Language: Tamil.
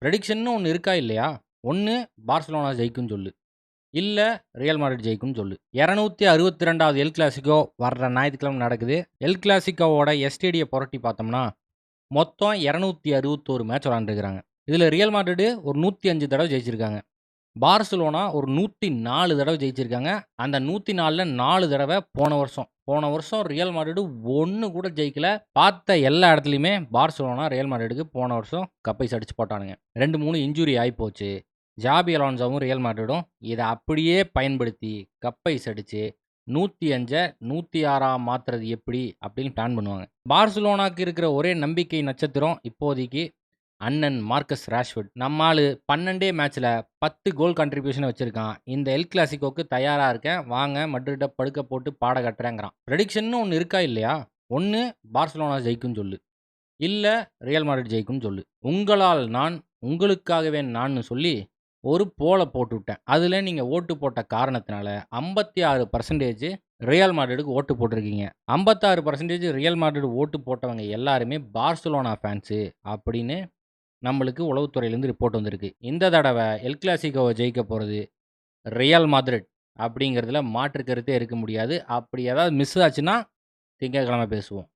ப்ரெடிக்ஷன்னு ஒண்ணு இருக்கா இல்லையா? ஒண்ணு பார்சிலோனா ஜெயிக்கும்னு சொல்லு. இல்ல ரியல் மாட்ரிட் ஜெயிக்கும்னு சொல்லு. 262வது எல் கிளாசிக்கோ வர்ற ஞாயித்துக்கிழமை நடக்குது. எல் கிளாசிக்கோவோட எஸ்டிடிய புரட்டி பார்த்தோம்னா, மொத்தம் 261 மேட்ச் விளையாண்டுருக்காங்க. இதுல ரியல் மாட்ரிட் ஒரு 105 தடவ ஜெயிச்சிருக்காங்க. பார்சிலோனா ஒரு 104 தடவ ஜெயிச்சிருக்காங்க. அந்த 104ல 4 தடவ போன வருஷம். போன வருஷம் ரியல் மாட்ரிட் 1 கூட ஜெயிக்கல. பார்த்த எல்லா இடத்துலயுமே பார்சிலோனா ரியல் மாட்ரிடுக்கு போன வருஷம் கப்பைஸ் அடிச்சு போட்டானுங்க. 2, 3 இன்ஜூரி ஆயிப்போச்சு. ஜாபி அலோன்சோவும் ரியல் மாட்ரிடும் இத அப்படியே பயன்படுத்தி கப்பைஸ் அடிச்சு 105 106ஆ மாத்துறது எப்படி அப்படின்னு பிளான் பண்ணுவாங்க. பார்சிலோனாக்கு இருக்கிற ஒரே நம்பிக்கை நட்சத்திரம் இப்போதைக்கு அண்ணன் மார்க்கஸ் ராஷ்வர்ட். நம்ம ஆளு 12 மேட்ச்ல 10 கோல் கான்ட்ரிபியூஷன் வச்சிருக்கான். இந்த எல் கிளாசிக்கோக்கு தயாரா இருக்கேன். வாங்க மட்ரிட்ட படுக்க போட்டு பாட கட்டுறேங்கிறான். ப்ரெடிக்ஷன்னு ஒண்ணு இருக்கா இல்லையா? ஒண்ணு பார்சிலோனா ஜெயிக்கும்னு சொல்லு. இல்ல ரியல் மாட்ரிட் ஜெயிக்கும்னு சொல்லு. உங்களால் நான், உங்களுக்காகவே நான்னு சொல்லி ஒரு போல போட்டுவிட்டேன். அதுல நீங்க ஓட்டு போட்ட காரணத்தினால 56% ரியல் மாட்ரிடுக்கு ஓட்டு போட்டிருக்கீங்க. 56% ரியல் மாட்ரிட் ஓட்டு போட்டவங்க எல்லாருமே பார்சிலோனா ஃபேன்ஸு அப்படின்னு நம்மளுக்கு உளவுத்துறையிலேருந்து ரிப்போர்ட் வந்திருக்கு. இந்த தடவை எல் கிளாசிக்கோவை ஜெயிக்க போகிறது ரியல் மாட்ரிட் அப்படிங்கிறதுல மாற்று கருத்தே இருக்க முடியாது. அப்படி ஏதாவது மிஸ் ஆச்சுன்னா திங்கட்கிழமை பேசுவோம்.